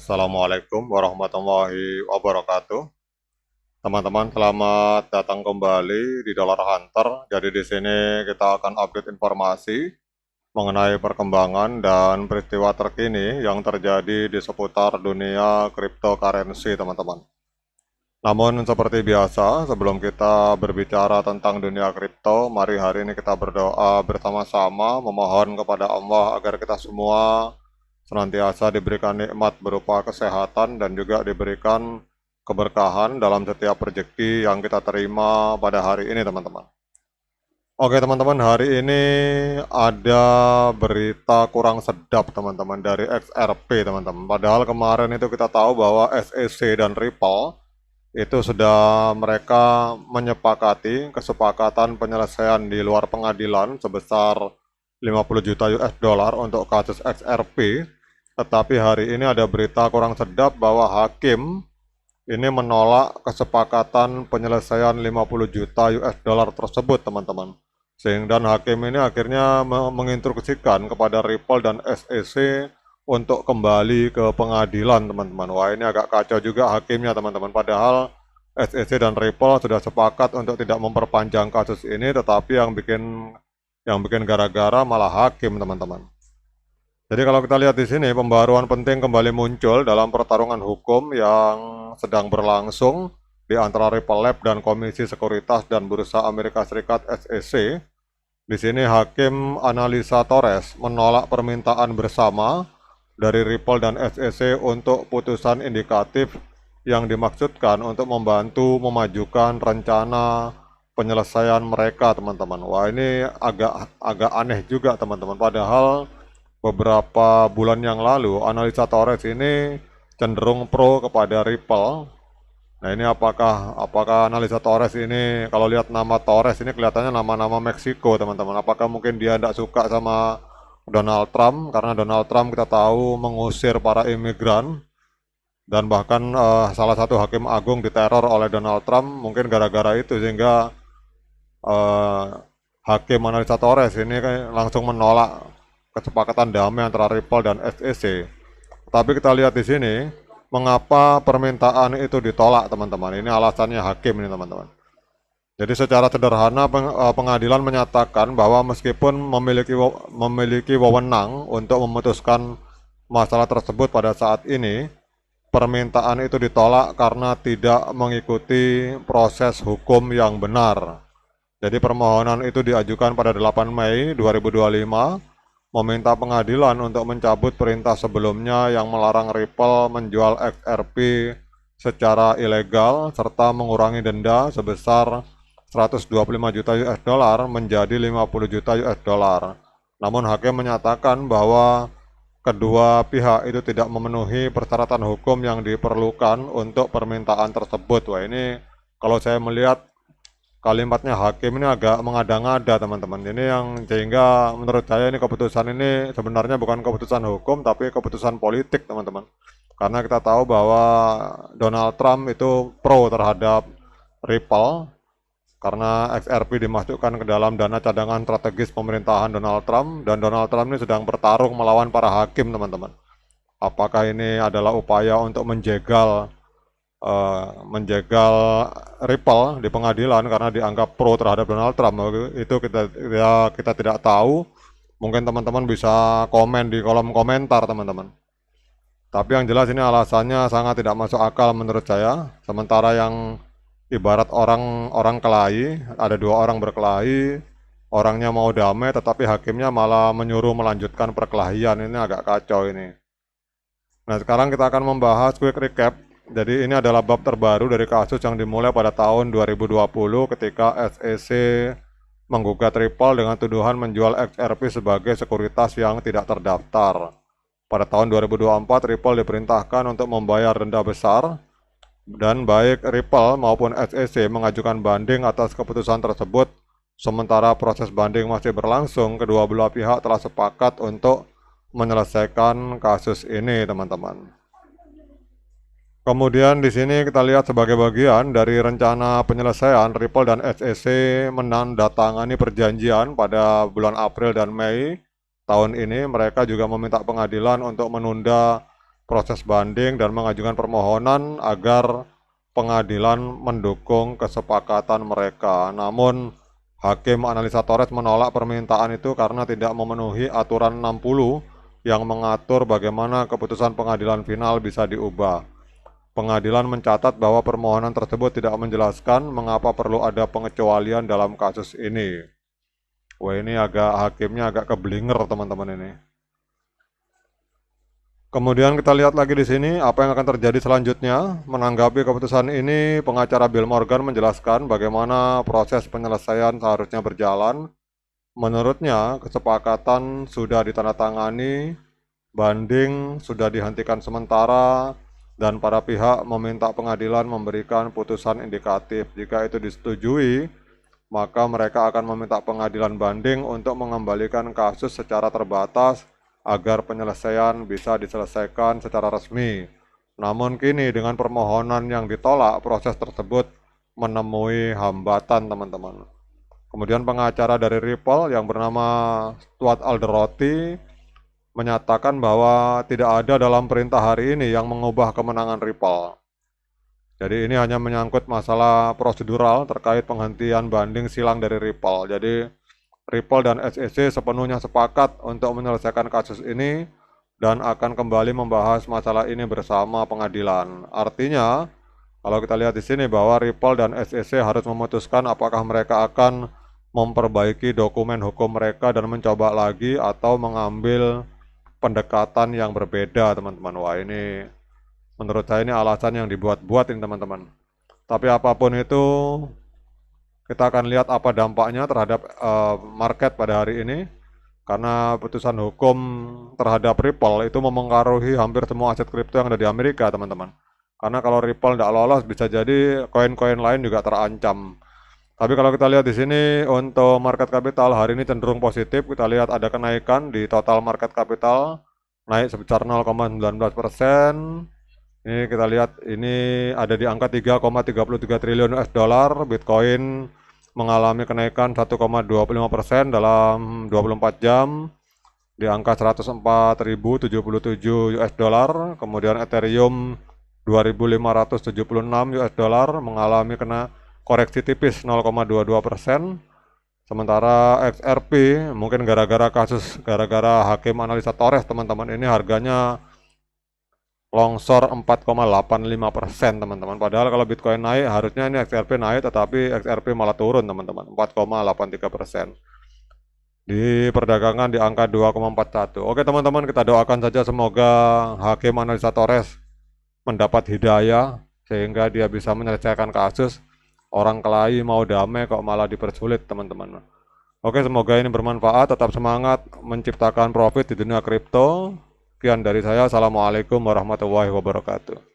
Assalamualaikum warahmatullahi wabarakatuh. Teman-teman, selamat datang kembali di Dollar Hunter. Jadi di sini kita akan update informasi mengenai perkembangan dan peristiwa terkini yang terjadi di seputar dunia cryptocurrency, teman-teman. Namun seperti biasa, sebelum kita berbicara tentang dunia kripto, mari hari ini kita berdoa bersama-sama memohon kepada Allah agar kita semua senantiasa diberikan nikmat berupa kesehatan dan juga diberikan keberkahan dalam setiap rezeki yang kita terima pada hari ini, teman-teman. Oke, teman-teman, hari ini ada berita kurang sedap, teman-teman, dari XRP, teman-teman. Padahal kemarin itu kita tahu bahwa SEC dan Ripple itu sudah mereka menyepakati kesepakatan penyelesaian di luar pengadilan sebesar 50 juta US dollar untuk kasus XRP. Tetapi hari ini ada berita kurang sedap bahwa hakim ini menolak kesepakatan penyelesaian 50 juta US dollar tersebut, teman-teman. Sehingga hakim ini akhirnya menginstruksikan kepada Ripple dan SEC untuk kembali ke pengadilan, teman-teman. Wah, ini agak kacau juga hakimnya, teman-teman. Padahal SEC dan Ripple sudah sepakat untuk tidak memperpanjang kasus ini, tetapi yang bikin gara-gara malah hakim, teman-teman. Jadi kalau kita lihat di sini, pembaruan penting kembali muncul dalam pertarungan hukum yang sedang berlangsung di antara Ripple Lab dan Komisi Sekuritas dan Bursa Amerika Serikat SEC. Di sini hakim Analisa Torres menolak permintaan bersama dari Ripple dan SEC untuk putusan indikatif yang dimaksudkan untuk membantu memajukan rencana penyelesaian mereka, teman-teman. Wah, ini agak aneh juga, teman-teman. Padahal beberapa bulan yang lalu Analisa Torres ini cenderung pro kepada Ripple. Nah, ini apakah Analisa Torres ini, kalau lihat nama Torres ini kelihatannya nama-nama Meksiko, teman-teman. Apakah mungkin dia tidak suka sama Donald Trump, karena Donald Trump kita tahu mengusir para imigran dan bahkan salah satu hakim agung diteror oleh Donald Trump, mungkin gara-gara itu sehingga hakim Analisa Torres ini langsung menolak kesepakatan damai antara Ripple dan SEC. Tapi kita lihat di sini, mengapa permintaan itu ditolak, teman-teman. Ini alasannya hakim ini, teman-teman. Jadi secara sederhana pengadilan menyatakan bahwa meskipun memiliki wewenang untuk memutuskan masalah tersebut pada saat ini, permintaan itu ditolak karena tidak mengikuti proses hukum yang benar. Jadi permohonan itu diajukan pada 8 Mei 2025, meminta pengadilan untuk mencabut perintah sebelumnya yang melarang Ripple menjual XRP secara ilegal serta mengurangi denda sebesar 125 juta US dollar menjadi 50 juta US dollar. Namun hakim menyatakan bahwa kedua pihak itu tidak memenuhi persyaratan hukum yang diperlukan untuk permintaan tersebut. Wah, ini kalau saya melihat kalimatnya hakim ini agak mengada-ngada, teman-teman. Ini yang sehingga menurut saya ini keputusan ini sebenarnya bukan keputusan hukum tapi keputusan politik, teman-teman. Karena kita tahu bahwa Donald Trump itu pro terhadap Ripple karena XRP dimasukkan ke dalam dana cadangan strategis pemerintahan Donald Trump, dan Donald Trump ini sedang bertarung melawan para hakim, teman-teman. Apakah ini adalah upaya untuk menjegal Ripple di pengadilan karena dianggap pro terhadap Donald Trump? Itu kita tidak tahu. Mungkin teman-teman bisa komen di kolom komentar, teman-teman. Tapi yang jelas ini alasannya sangat tidak masuk akal menurut saya. Sementara yang ibarat orang kelahi, ada dua orang berkelahi, orangnya mau damai tetapi hakimnya malah menyuruh melanjutkan perkelahian. Ini agak kacau ini. Nah, sekarang kita akan membahas quick recap. Jadi ini adalah bab terbaru dari kasus yang dimulai pada tahun 2020 ketika SEC menggugat Ripple dengan tuduhan menjual XRP sebagai sekuritas yang tidak terdaftar. Pada tahun 2024, Ripple diperintahkan untuk membayar denda besar, dan baik Ripple maupun SEC mengajukan banding atas keputusan tersebut. Sementara proses banding masih berlangsung, kedua belah pihak telah sepakat untuk menyelesaikan kasus ini, teman-teman. Kemudian di sini kita lihat sebagai bagian dari rencana penyelesaian, Ripple dan SEC menandatangani perjanjian pada bulan April dan Mei tahun ini. Mereka juga meminta pengadilan untuk menunda proses banding dan mengajukan permohonan agar pengadilan mendukung kesepakatan mereka. Namun Hakim Analisa Torres menolak permintaan itu karena tidak memenuhi aturan 60 yang mengatur bagaimana keputusan pengadilan final bisa diubah. Pengadilan mencatat bahwa permohonan tersebut tidak menjelaskan mengapa perlu ada pengecualian dalam kasus ini. Wah, ini hakimnya agak keblinger teman-teman ini. Kemudian kita lihat lagi di sini apa yang akan terjadi selanjutnya. Menanggapi keputusan ini, pengacara Bill Morgan menjelaskan bagaimana proses penyelesaian seharusnya berjalan. Menurutnya, kesepakatan sudah ditandatangani, banding sudah dihentikan sementara, dan para pihak meminta pengadilan memberikan putusan indikatif. Jika itu disetujui, maka mereka akan meminta pengadilan banding untuk mengembalikan kasus secara terbatas agar penyelesaian bisa diselesaikan secara resmi. Namun kini dengan permohonan yang ditolak, proses tersebut menemui hambatan, teman-teman. Kemudian pengacara dari Ripple yang bernama Stuart Alderoty menyatakan bahwa tidak ada dalam perintah hari ini yang mengubah kemenangan Ripple. Jadi ini hanya menyangkut masalah prosedural terkait penghentian banding silang dari Ripple. Jadi Ripple dan SEC sepenuhnya sepakat untuk menyelesaikan kasus ini dan akan kembali membahas masalah ini bersama pengadilan. Artinya, kalau kita lihat di sini bahwa Ripple dan SEC harus memutuskan apakah mereka akan memperbaiki dokumen hukum mereka dan mencoba lagi atau mengambil pendekatan yang berbeda, teman-teman. Wah, ini menurut saya ini alasan yang dibuat-buat ini, teman-teman. Tapi apapun itu, kita akan lihat apa dampaknya terhadap market pada hari ini. Karena putusan hukum terhadap Ripple itu mempengaruhi hampir semua aset kripto yang ada di Amerika, teman-teman. Karena kalau Ripple tidak lolos, bisa jadi koin-koin lain juga terancam. Tapi kalau kita lihat di sini untuk market capital hari ini cenderung positif. Kita lihat ada kenaikan di total market capital, naik sebesar 0,19%. Ini kita lihat ini ada di angka 3,33 triliun US dollar. Bitcoin mengalami kenaikan 1,25% dalam 24 jam di angka 104.077 US dollar. Kemudian Ethereum 2.576 US dollar mengalami koreksi tipis 0,22%. Sementara XRP mungkin gara-gara Hakim Analisa Torres, teman-teman, ini harganya longsor 4,85%, teman-teman. Padahal kalau Bitcoin naik harusnya ini XRP naik, tetapi XRP malah turun, teman-teman, 4,83%. Diperdagangkan di angka 2,41. Oke, teman-teman, kita doakan saja semoga Hakim Analisa Torres mendapat hidayah sehingga dia bisa menyelesaikan kasus. Orang kelahi mau damai kok malah dipersulit, teman-teman. Oke, semoga ini bermanfaat. Tetap semangat menciptakan profit di dunia kripto. Sekian dari saya. Assalamualaikum warahmatullahi wabarakatuh.